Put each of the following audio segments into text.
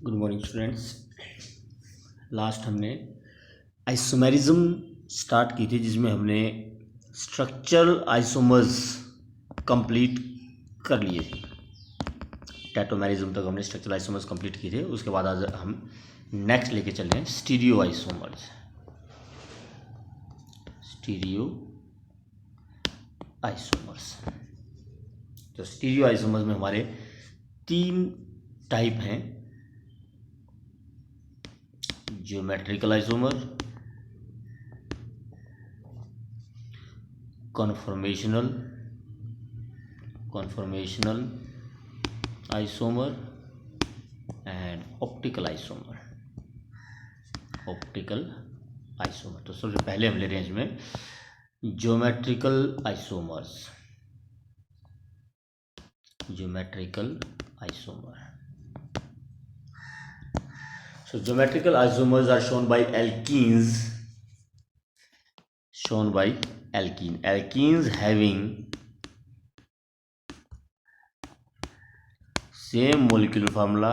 Good morning students. Last हमने isomerism start की थी, जिसमें हमने स्ट्रक्चरल आइसोमर्स कंप्लीट कर लिए थे। टैटोमेरिज्म तक हमने स्ट्रक्चरल आइसोमर्स कंप्लीट किए थे। उसके बाद आज हम नेक्स्ट लेके चल रहे हैं स्टीरियो आइसोमर्स। स्टीरियो आइसोमर्स, तो स्टीरियो आइसोमर्स में हमारे 3 टाइप हैं: geometrical isomer, conformational isomer and optical isomer. तो सबसे पहले हम ले रहे हैं इसमें geometrical isomer. So geometrical isomers are shown by alkenes. Alkenes having same molecular formula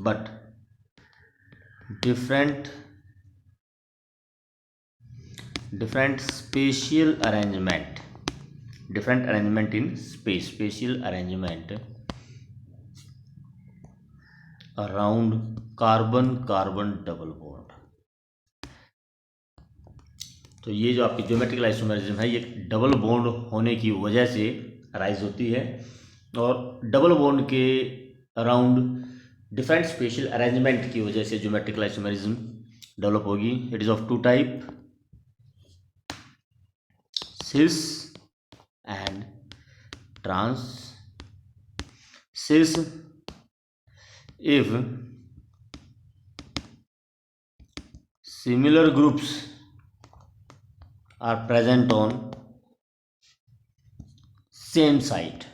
but different spatial arrangement. Different arrangement in space, spatial arrangement around carbon double bond. तो ये जो आपकी ज्योमेट्रिकल आइसोमेरिज्म है, ये डबल बॉन्ड होने की वजह से राइज होती है, और डबल बॉन्ड के अराउंड डिफरेंट स्पेशल अरेंजमेंट की वजह से ज्योमेट्रिकल आइसोमेरिज्म डेवलप होगी। It is of 2 type, cis and trans. Cis if similar groups are present on same side.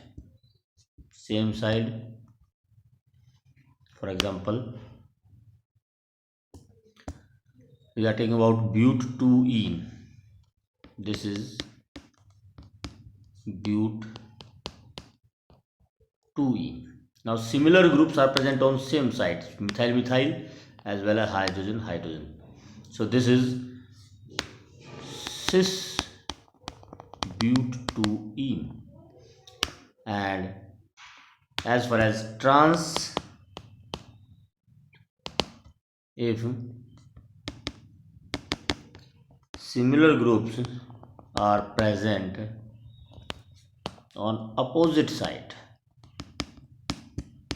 For example, we are talking about but2ene. This is but2ene. Now similar groups are present on same sides, methyl as well as hydrogen. So this is cis but2ene. And as far as trans, if similar groups are present on opposite side,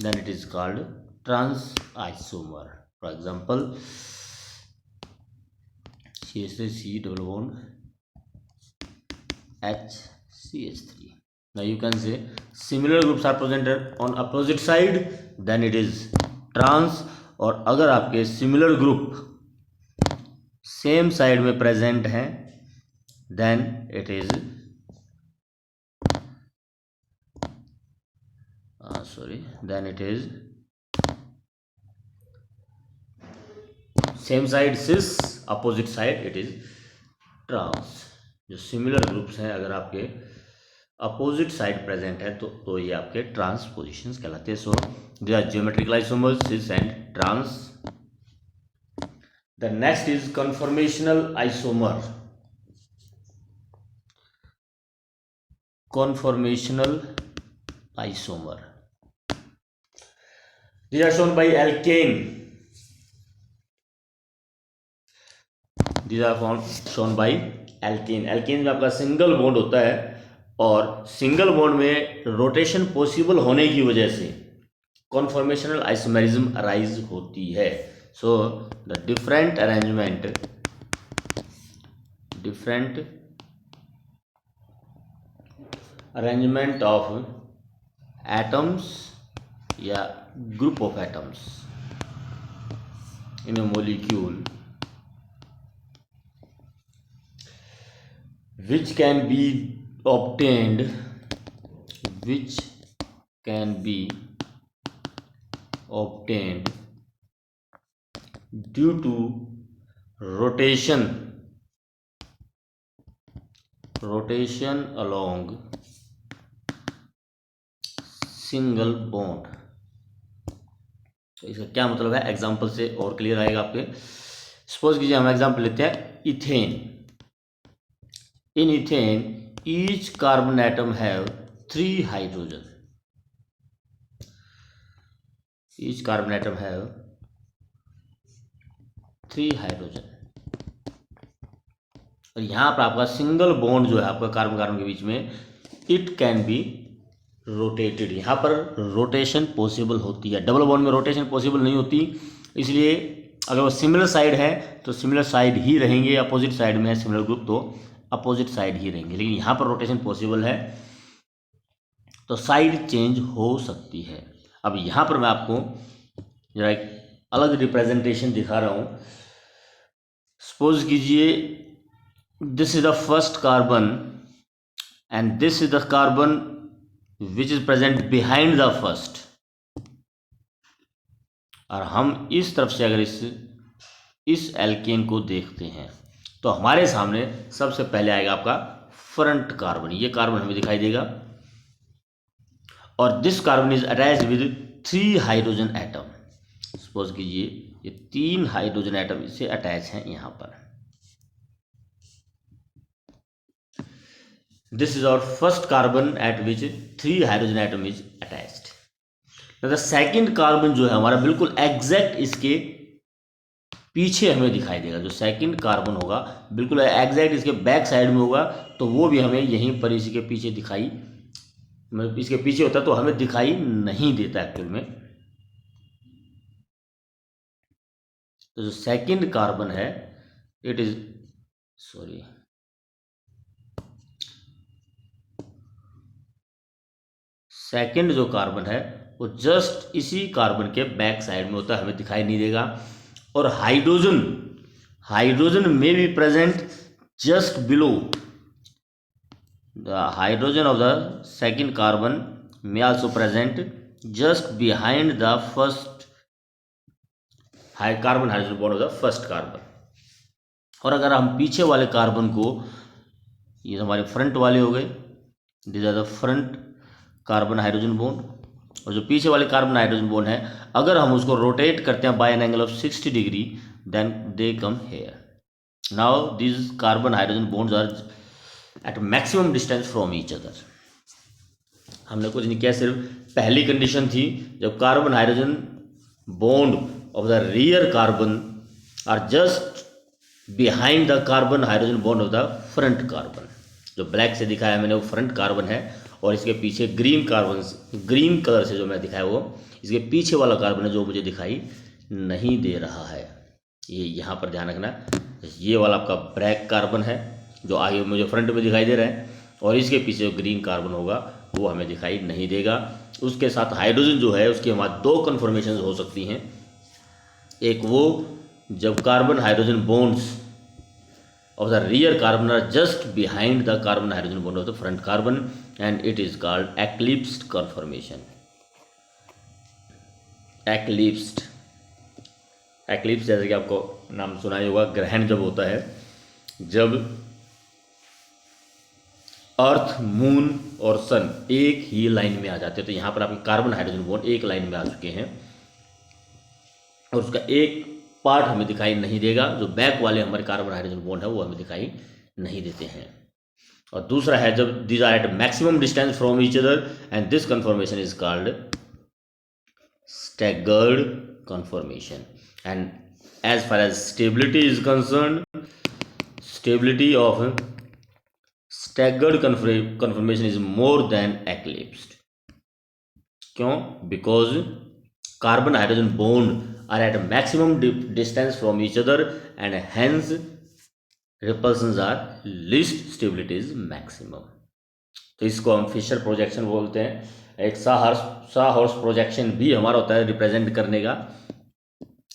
then it is called trans isomer. For example, CH3 double bond HCH3. Now you can say similar groups are present on opposite side, then it is trans. और अगर आपके similar group same side में present हैं, then it is same side cis, opposite side it is trans. जो similar groups हैं अगर आपके opposite side present है तो ये आपके ट्रांस पोजिशंस कहलाते हैं। So they are geometrical isomers, cis and trans. The next is conformational isomer. These are shown by alkane. alkane में आपका सिंगल बॉन्ड होता है, और सिंगल बॉन्ड में रोटेशन पॉसिबल होने की वजह से कॉन्फॉर्मेशनल आइसोमेरिज्म अराइज होती है। So the different arrangement of atoms या group of atoms in a molecule which can be obtained due to rotation along single bond. तो इसका क्या मतलब है, एग्जाम्पल से और क्लियर आएगा आपके। सपोज कीजिए हम एग्जाम्पल लेते हैं ethane. In ethane each carbon atom have 3 hydrogen. Each carbon atom have 3 hydrogen. और यहाँ पर आपका सिंगल बॉन्ड जो है आपका कार्बन कार्बन के बीच में, इट कैन बी रोटेटेड। यहाँ पर रोटेशन पॉसिबल होती है, डबल बॉन्ड में रोटेशन पॉसिबल नहीं होती। इसलिए अगर वो सिमिलर साइड है तो सिमिलर साइड ही रहेंगे, अपोजिट साइड में है सिमिलर ग्रुप तो अपोजिट साइड ही रहेंगे। लेकिन यहाँ पर रोटेशन पॉसिबल है तो साइड चेंज हो सकती है। अब यहाँ पर मैं आपको जरा एक अलग रिप्रेजेंटेशन दिखा रहा हूँ। सपोज कीजिए this is the first carbon and this is the carbon which is present behind the first. और हम इस तरफ से अगर इस एल्केन को देखते हैं तो हमारे सामने सबसे पहले आएगा आपका फ्रंट कार्बन। ये कार्बन हमें दिखाई देगा और this carbon is attached with 3 hydrogen atom. Suppose कीजिए ये 3 हाइड्रोजन एटम इससे अटैच हैं यहाँ पर। This is our first carbon at which 3 hydrogen atom is attached. The second carbon जो है हमारा बिल्कुल एग्जैक्ट इसके पीछे हमें दिखाई देगा। जो सेकंड कार्बन होगा बिल्कुल एग्जैक्ट इसके बैक साइड में होगा, तो वो भी हमें यहीं पर इसी के पीछे दिखाई, मतलब इसके पीछे होता है तो हमें दिखाई नहीं देता एक्चुअल में। तो जो सेकंड कार्बन है इट इज सेकंड जो कार्बन है वो जस्ट इसी कार्बन के बैक साइड में होता है, हमें दिखाई नहीं देगा। और hydrogen may be present just below the hydrogen of the second carbon may also present just behind the first carbon hydrogen bond of the first carbon. और अगर हम पीछे वाले कार्बन को, ये हमारे फ्रंट वाले हो गए, this are the front carbon hydrogen bond, और जो पीछे वाले कार्बन हाइड्रोजन बॉन्ड है अगर हम उसको रोटेट करते हैं by an angle of 60 degree then they come here. Now this carbon hydrogen bonds are at maximum distance from each other. हमने कुछ नहीं किया, सिर्फ पहली कंडीशन थी जब carbon hydrogen bond of the rear carbon are just behind the carbon hydrogen bond of the front carbon. जो black से दिखाया मैंने वो फ्रंट कार्बन है और इसके पीछे ग्रीन कलर से जो मैं दिखाया वो इसके पीछे वाला कार्बन है जो मुझे दिखाई नहीं दे रहा है। ये यहाँ पर ध्यान रखना, ये वाला आपका ब्लैक कार्बन है जो आगे मुझे फ्रंट में दिखाई दे रहा है, और इसके पीछे जो ग्रीन कार्बन होगा वो हमें दिखाई नहीं देगा। उसके साथ हाइड्रोजन जो है उसकी हमारे 2 कन्फर्मेशन हो सकती हैं। एक वो जब carbon hydrogen bonds of the rear carbon are just behind the carbon hydrogen bond of the front carbon and it is called eclipsed conformation. eclipsed जैसे कि आपको नाम सुना ही होगा, ग्रहण जब होता है, जब अर्थ, मून और सन एक ही लाइन में आ जाते हैं। तो यहाँ पर आपके कार्बन हाइड्रोजन बॉन्ड एक लाइन में आ चुके हैं और उसका एक पार्ट हमें दिखाई नहीं देगा। जो बैक वाले हमारे कार्बन हाइड्रोजन बॉन्ड है वो हमें दिखाई नहीं देते हैं। और दूसरा है जब these are at maximum distance from each other and this conformation is called staggered conformation. And as far as stability is concern, stability of staggered conformation is more than eclipsed. क्यों? Because carbon hydrogen bond are at a maximum distance from each other and hence repulsions are least, stability is maximum। तो इसको हम Fisher projection बोलते हैं। एक साहॉर्स projection भी हमारा होता है रिप्रेजेंट करने का।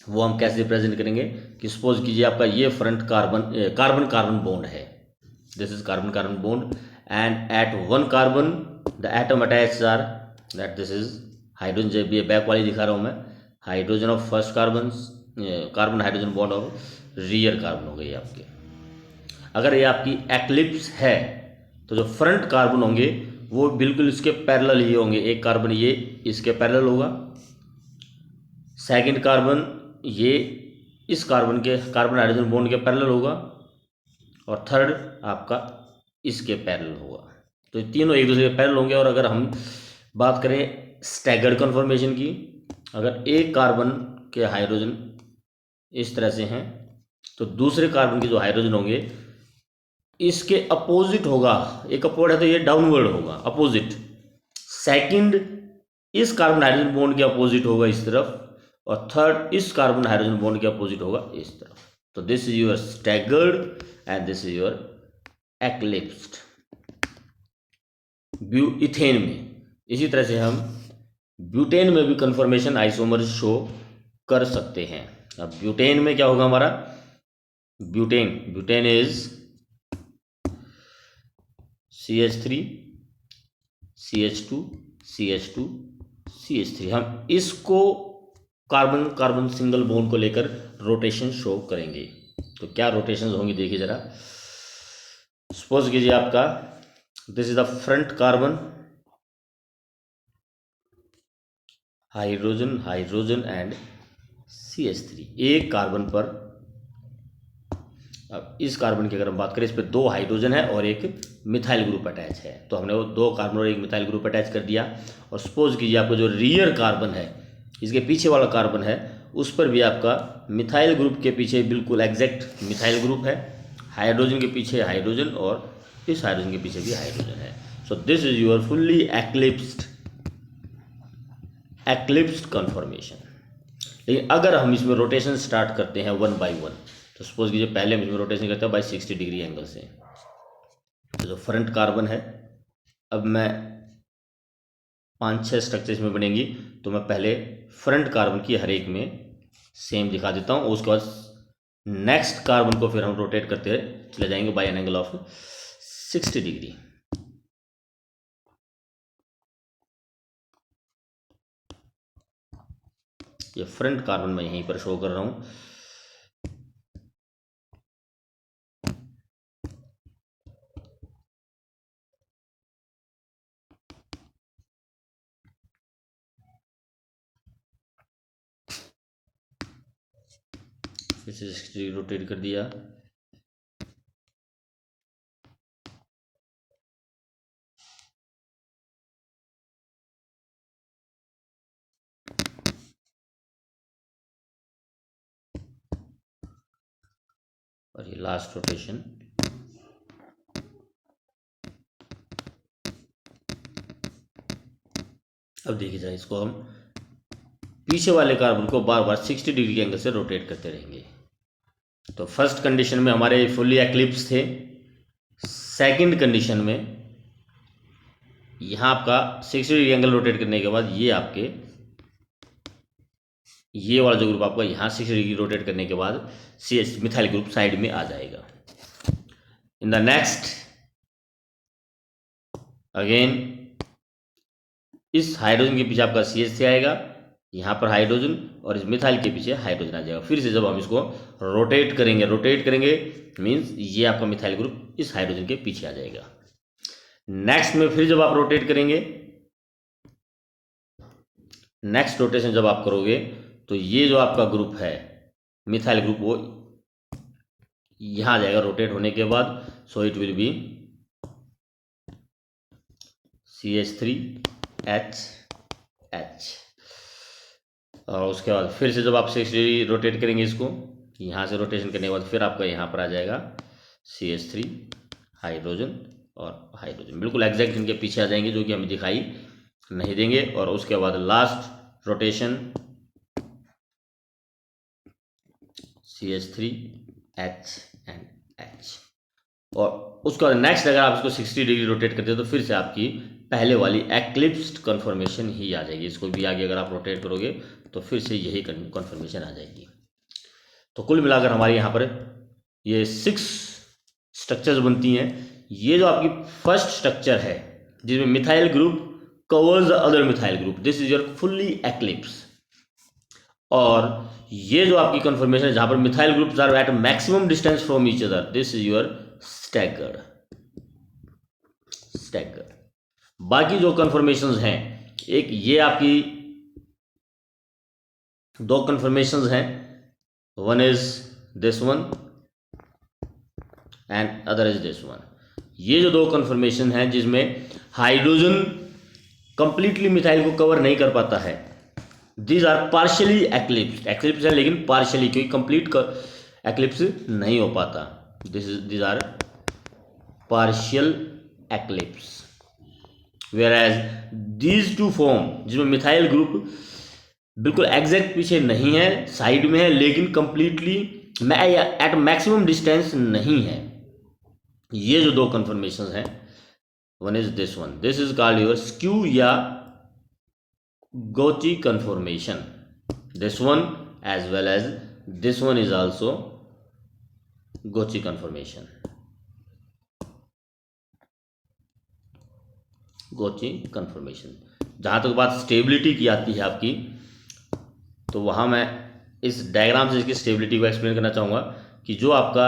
वो हम कैसे रिप्रेजेंट करेंगे कि सपोज कीजिए आपका ये फ्रंट कार्बन बॉन्ड है, this is carbon bond and at one carbon the atom attach are that this is hydrogen. जब ये बैक वाली दिखा रहा हूँ मैं, hydrogen of first carbon hydrogen bond of rear carbon हो गई आपके। अगर ये आपकी एक्लिप्स है तो जो फ्रंट कार्बन होंगे वो बिल्कुल इसके पैरेलल ही होंगे। एक कार्बन ये इसके पैरेलल होगा, सेकंड कार्बन ये इस कार्बन हाइड्रोजन बॉन्ड के पैरेलल होगा, और थर्ड आपका इसके पैरेलल होगा। तो ये तीनों एक दूसरे के पैरेलल होंगे। और अगर हम बात करें स्टैगर्ड कन्फर्मेशन की, अगर एक कार्बन के हाइड्रोजन इस तरह से हैं तो दूसरे कार्बन के जो हाइड्रोजन होंगे इसके अपोजिट होगा। एक अपवर्ड है तो ये डाउनवर्ड होगा, अपोजिट। सेकंड इस कार्बन हाइड्रोजन बॉन्ड के अपोजिट होगा इस तरफ, और थर्ड इस कार्बन हाइड्रोजन बॉन्ड के अपोजिट होगा इस तरफ। तो this is your staggered and this is your eclipsed. Ethane में इसी तरह से हम ब्यूटेन में भी कन्फर्मेशन आइसोमर शो कर सकते हैं। अब ब्यूटेन में क्या होगा हमारा, butane is CH3 CH2 CH2 CH3। हम इसको कार्बन कार्बन सिंगल बॉन्ड को लेकर रोटेशन शो करेंगे। तो क्या रोटेशन होंगी देखिए जरा। सपोज कीजिए आपका this is the front carbon, hydrogen hydrogen and CH3 एक कार्बन पर। अब इस कार्बन की अगर हम बात करें, इस पर दो हाइड्रोजन है और एक मिथाइल ग्रुप अटैच है, तो हमने वो दो कार्बन और एक मिथाइल ग्रुप अटैच कर दिया। और सपोज कीजिए आपको जो रियर कार्बन है, इसके पीछे वाला कार्बन है, उस पर भी आपका मिथाइल ग्रुप के पीछे बिल्कुल एग्जैक्ट मिथाइल ग्रुप है, हाइड्रोजन के पीछे हाइड्रोजन, और इस हाइड्रोजन के पीछे भी हाइड्रोजन है। So this is your fully eclipsed conformation. लेकिन अगर हम इसमें रोटेशन स्टार्ट करते हैं 1 by 1, तो सपोज कीजिए पहले हम इसमें रोटेशन करते हैं बाई 60 डिग्री एंगल से। तो जो फ्रंट कार्बन है, अब मैं 5-6 स्ट्रक्चर इसमें बनेंगी, तो मैं पहले फ्रंट कार्बन की हर एक में सेम दिखा देता हूँ। उसके बाद नेक्स्ट कार्बन को फिर हम रोटेट करते चले जाएंगे by N angle of 60 degree. ये फ्रंट कार्बन मैं यहीं पर शो कर रहा हूँ। फिर से 60 डिग्री रोटेट कर दिया। और ये लास्ट रोटेशन। अब देखिए जरा, इसको हम पीछे वाले कार्बन को बार बार 60 डिग्री के एंगल से रोटेट करते रहेंगे। तो फर्स्ट कंडीशन में हमारे फुल्ली एक्लिप्स थे। सेकंड कंडीशन में यहाँ आपका 60 डिग्री एंगल रोटेट करने के बाद ये वाला जो ग्रुप आपका यहाँ 60 डिग्री रोटेट करने के बाद CH मिथाइल ग्रुप साइड में आ जाएगा। इन द नेक्स्ट अगेन इस हाइड्रोजन के पीछे आपका CH3 आएगा, यहाँ पर हाइड्रोजन, और इस मिथाइल के पीछे हाइड्रोजन आ जाएगा। फिर से जब हम इसको रोटेट करेंगे मीन्स ये आपका मिथाइल ग्रुप इस हाइड्रोजन के पीछे आ जाएगा। नेक्स्ट में फिर जब आप रोटेट करेंगे, नेक्स्ट रोटेशन जब आप करोगे, तो ये जो आपका ग्रुप है मिथाइल ग्रुप, वो यहाँ आ जाएगा रोटेट होने के बाद। So it will be CH3H। और उसके बाद फिर से जब आप 60 डिग्री रोटेट करेंगे इसको, यहाँ से रोटेशन करने के बाद फिर आपका यहाँ पर आ जाएगा CH3 हाइड्रोजन और हाइड्रोजन, बिल्कुल एग्जैक्ट इनके पीछे आ जाएंगे, जो कि हमें दिखाई नहीं देंगे। और उसके बाद last rotation CH3H and H। और उसके बाद नेक्स्ट अगर आप इसको 60 डिग्री रोटेट करते हो, तो फिर से आपकी पहले वाली एक्लिप्स्ड कन्फर्मेशन ही आ जाएगी। इसको भी आगे अगर आप रोटेट करोगे तो फिर से यही कन्फर्मेशन आ जाएगी। तो कुल मिलाकर हमारे यहाँ पर ये 6 स्ट्रक्चर्स बनती हैं। ये जो आपकी फर्स्ट स्ट्रक्चर है जिसमें methyl group covers the other methyl group, this is your fully eclipse. और ये जो आपकी कन्फर्मेशन है जहाँ पर methyl groups are at maximum distance from each other, this is your staggered. बाकी जो कन्फर्मेशंस हैं, एक ये आपकी दो कन्फर्मेशंस हैं, one is this one and other is this one. ये जो दो कन्फर्मेशन हैं जिसमें हाइड्रोजन कंप्लीटली मिथाइल को कवर नहीं कर पाता है, these are partially eclipse, eclipse है लेकिन पार्शियली, क्योंकि कंप्लीट एक्लिप्स नहीं हो पाता। These are partial eclipse. Whereas these two form, जिसमें मिथाइल ग्रुप बिल्कुल एग्जैक्ट पीछे नहीं है, साइड में है, लेकिन कंप्लीटली एट मैक्सिमम डिस्टेंस नहीं है। ये जो दो कन्फर्मेशन हैं, one is this one, this is called your skew या gauche conformation. This one as well as this one is also gauche conformation, gauche conformation. जहाँ तक बात स्टेबिलिटी की आती है आपकी, तो वहाँ मैं इस डायग्राम से इसकी स्टेबिलिटी को एक्सप्लेन करना चाहूँगा कि जो आपका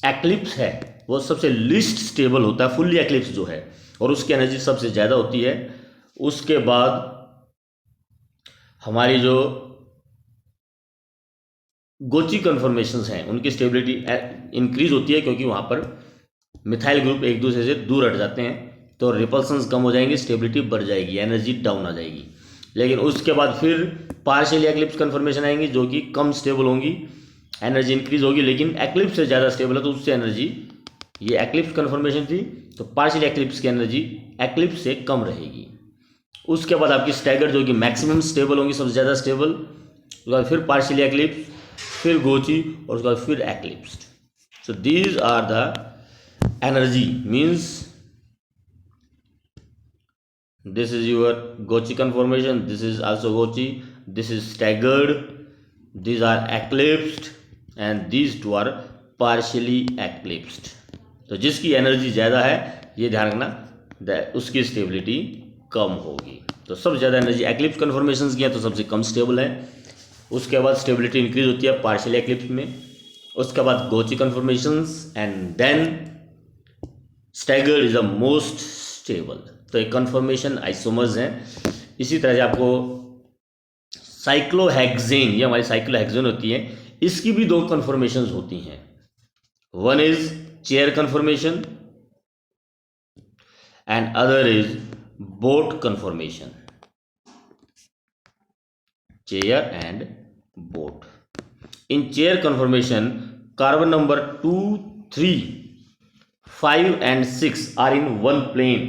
एक्लिप्स है वो सबसे लीस्ट स्टेबल होता है, फुल्ली एक्लिप्स जो है, और उसकी एनर्जी सबसे ज़्यादा होती है। उसके बाद हमारी जो गोची कन्फर्मेशंस हैं उनकी स्टेबिलिटी इंक्रीज होती है, क्योंकि वहाँ पर मिथाइल ग्रुप एक दूसरे से दूर हट जाते हैं, तो रिपल्सन्स कम हो जाएंगी, स्टेबिलिटी बढ़ जाएगी, एनर्जी डाउन आ जाएगी। लेकिन उसके बाद फिर पार्शियल एक्लिप्स कन्फर्मेशन आएंगी जो कि कम स्टेबल होंगी, एनर्जी इंक्रीज होगी, लेकिन एक्लिप्स से ज़्यादा स्टेबल है तो उससे एनर्जी, ये एक्लिप्स कन्फर्मेशन थी तो पार्शियल एक्लिप्स की एनर्जी एक्लिप्स से कम रहेगी। उसके बाद आपकी स्टैगर्ड जो कि मैक्सिमम स्टेबल होंगी, सबसे ज़्यादा स्टेबल, उसके बाद फिर पार्शियल एक्लिप्स, फिर गोची, और उसके बाद फिर eclipsed. So these are the energy, means this is your Gochi conformation, this is also Gochi, this is staggered, these are eclipsed and these two are partially eclipsed। तो जिसकी एनर्जी ज़्यादा है, ये ध्यान रखना, उसकी स्टेबिलिटी कम होगी। तो सबसे ज़्यादा एनर्जी एक्लिप्स कन्फर्मेशंस की है, तो सबसे कम स्टेबल है। उसके बाद स्टेबिलिटी इंक्रीज होती है पार्शियल एक्लिप्स में, उसके बाद gauche conformations, and then staggered is the most stable. तो एक कन्फर्मेशन आइसोमर्स हैं। इसी तरह से आपको साइक्लोहेक्सेन, ये हमारी साइक्लोहेक्सेन होती है, इसकी भी दो कन्फर्मेशंस होती हैं। One is chair conformation and other is boat conformation, chair and boat. In chair conformation carbon number 2, 3, 5 and 6 are in one plane,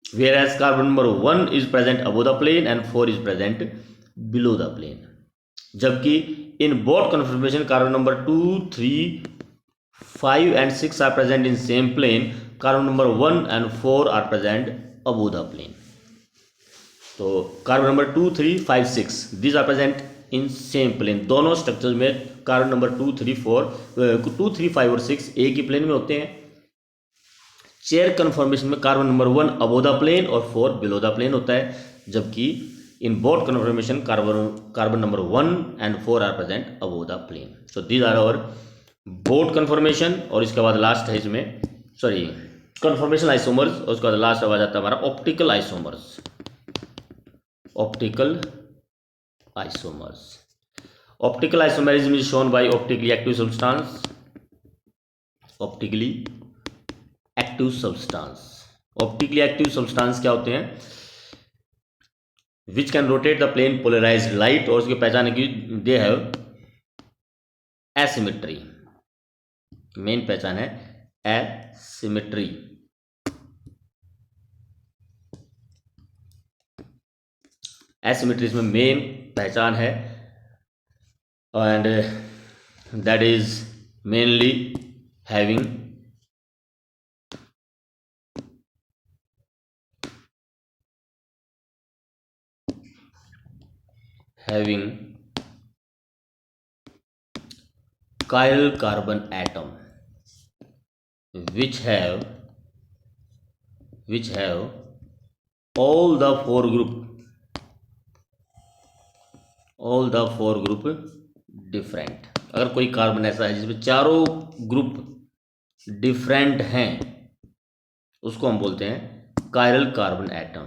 whereas carbon number 1 is present above the plane and 4 is present below the plane। जबकि in both confirmation carbon number 2, 3, 5 and 6 are present in same plane, carbon number 1 and 4 are present above the plane। तो carbon number 2, 3, 5, 6 these are present in same plane। दोनों structures में carbon number 2, 3, 5 और 6 एक ही plane में होते हैं। Chair conformation में carbon number 1 above the plane और 4 बिलो द प्लेन होता है, जबकि in both conformation carbon number 1 and 4 are present above the plane. So these are our both conformation. और इसके बाद लास्ट है इसमें, सॉरी, कन्फर्मेशन आइसोमर्स, और उसके बाद लास्ट आ जाता है हमारा optical isomers. Optical isomers, optical isomerism is shown by optically active substance, optically active substance. Optically active substance क्या होते हैं? Which can rotate the plane polarized light, और उसकी पहचान है कि दे हैव एसिमेट्री, मेन पहचान है एसिमेट्री। एसिमेट्री इसमें मेन पहचान है, and that is mainly having chiral carbon atom which have all the four group different. अगर कोई कार्बन ऐसा है जिसमें चारों ग्रुप डिफरेंट हैं, उसको हम बोलते हैं chiral carbon atom,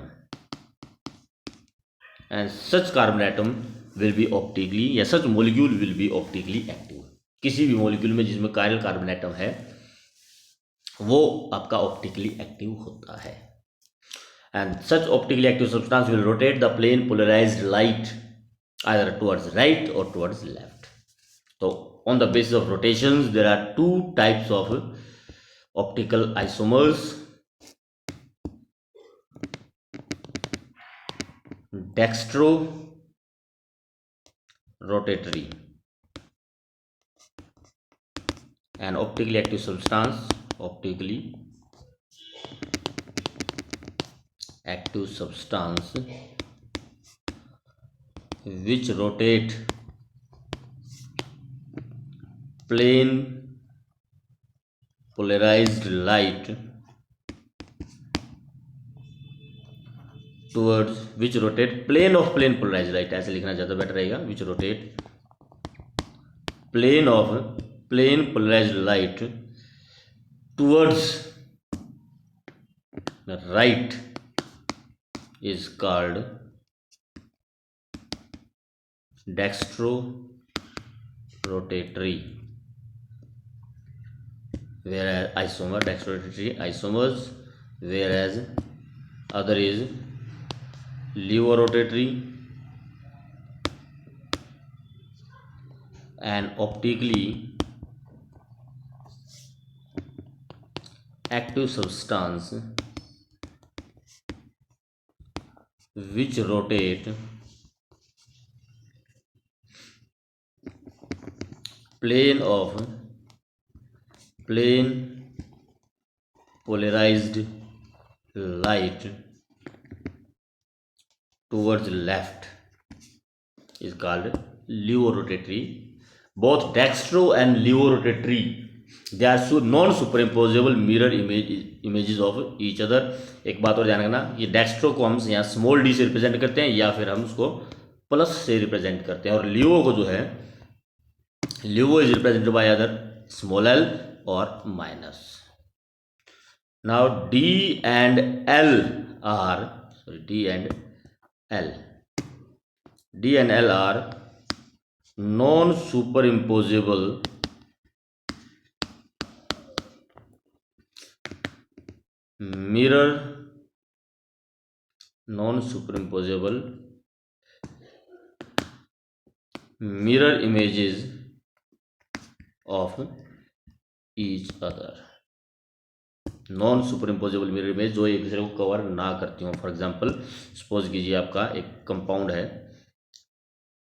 and such carbon atom will be optically या such molecule will be optically active. किसी भी मोलिक्यूल में जिसमें कायरल कार्बन एटम है वो आपका ऑप्टिकली एक्टिव होता है। And such optically active substance will rotate the plane polarized light either towards right और टुवर्ड्स लेफ्ट। तो on the basis of rotations there are two types of optical isomers, dextro rotatory and optically active substance which rotate plane polarized light towards which rotate plane of plane polarized light, ऐसे लिखना ज़्यादा better रहेगा, which rotate plane of plane polarized light towards the right is called dextrorotatory, whereas isomer dextrorotatory isomers, whereas other is levorotatory and optically active substance which rotate plane polarized light towards left is called levorotatory. Both dextro and levorotatory, they are non-superimposable mirror images of each other. एक बात और ध्यान रखना, ये dextro को हम यहाँ small D से रिप्रेजेंट करते हैं या फिर हम उसको प्लस से रिप्रेजेंट करते हैं, और लियो को जो है levo is represented by other small L और minus. Now D and L are non-superimposable mirror images of each other. Non superimposable mirror image जो एक दूसरे को कवर ना करती हूँ. फॉर एग्जांपल सपोज कीजिए आपका एक कंपाउंड है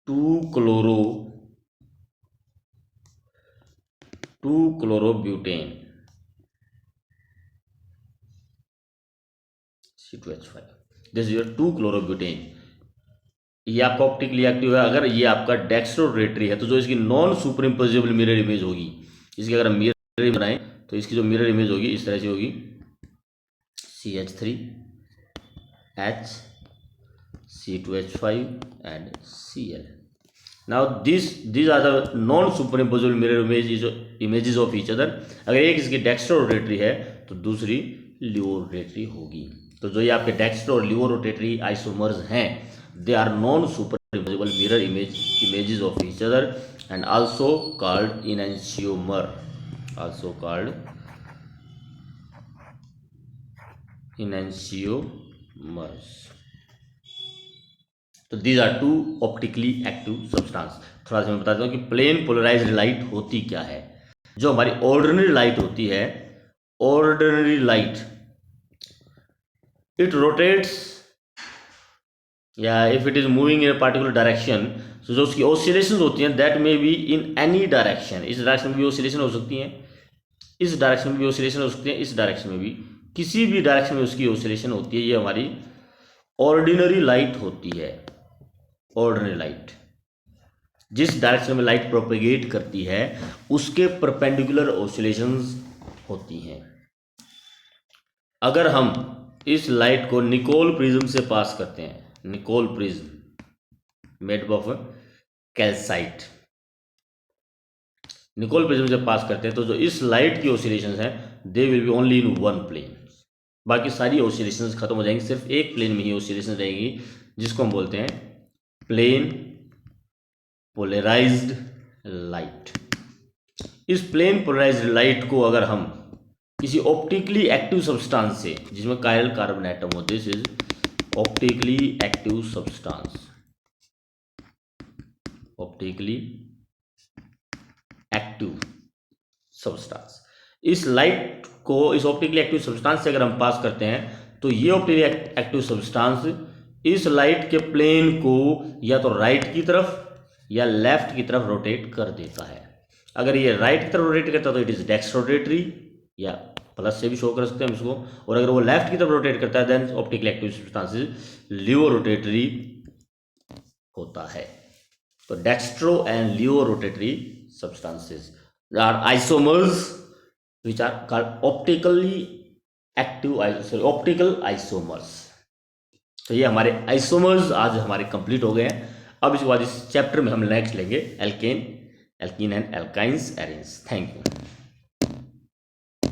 2-chlorobutane C2H5. This is 2-chlorobutane. ये आपका ऑप्टिकली एक्टिव है. अगर ये आपका डेक्स्ट्रोरेटरी है तो जो इसकी नॉन सुपरइम्पोजेबल मिरर इमेज होगी, इसकी अगर हम मिरर बनाएं तो इसकी जो मिरर इमेज होगी इस तरह से होगी CH3H C2H5 and Cl. Now these are the non-superimposable mirror images of each other. अगर एक इसकी डेक्स्ट्रोरेटरी है तो दूसरी लिवोरोटेटरी होगी. तो जो ये आपके डेक्स्ट्रो और लिवोरोटेटरी आइसोमर्स हैं, they are non-superimposable mirror images of each other and also called enantiomers. तो these are two optically active substance. थोड़ा सा मैं बताता हूँ कि प्लेन पोलराइज्ड लाइट होती क्या है. जो हमारी ऑर्डिनरी लाइट होती है, ऑर्डिनरी लाइट इट रोटेट्स या if it is moving in a particular direction, तो जो उसकी ऑसिलेशंस होती हैं that may be in any direction. इस डायरेक्शन में भी ऑसिलेशन हो सकती हैं, इस डायरेक्शन में भी ऑसिलेशन हो सकती है, इस डायरेक्शन में भी, किसी भी डायरेक्शन में उसकी ऑसिलेशन होती है. ये हमारी ऑर्डिनरी लाइट होती है. ऑर्डिनरी लाइट जिस डायरेक्शन में लाइट प्रोपेगेट करती है उसके परपेंडिकुलर ऑसिलेशंस होती हैं. अगर हम इस लाइट को निकोल प्रिज्म से पास करते हैं, Nicol prism made of calcite, Nicol prism से पास करते हैं तो जो इस लाइट की ऑसिलेशंस हैं they will be only in one plane. बाकी सारी ऑसिलेशंस खत्म हो जाएंगी, सिर्फ एक प्लेन में ही ऑसिलेशन रहेगी जिसको हम बोलते हैं प्लेन पोलराइज्ड लाइट। इस प्लेन पोलराइज्ड लाइट को अगर हम किसी ऑप्टिकली एक्टिव सब्सटेंस से, जिसमें कायरल कार्बन एटम हो, this is optically active substance, optically active substance, इस लाइट को इस ऑप्टिकली एक्टिव सब्सटेंस से अगर हम पास करते हैं तो ये ऑप्टिकली एक्टिव सब्सटेंस इस लाइट के प्लेन को या तो राइट की तरफ या लेफ्ट की तरफ रोटेट कर देता है। अगर ये राइट की तरफ रोटेट करता है तो इट इज डेक्स रोटेटरी, या प्लस से भी शो कर सकते हैं हम इसको, और अगर वो लेफ्ट की तरफ रोटेट करता है then optically active substance levo rotatory होता है। तो dextro and levo rotatory substances are isomers which are called optical isomers. तो ये हमारे आइसोमर्स आज हमारे कंप्लीट हो गए हैं। अब इसके बाद इस चैप्टर में हम नेक्स्ट लेंगे alkane and alkynes arenes. Thank you.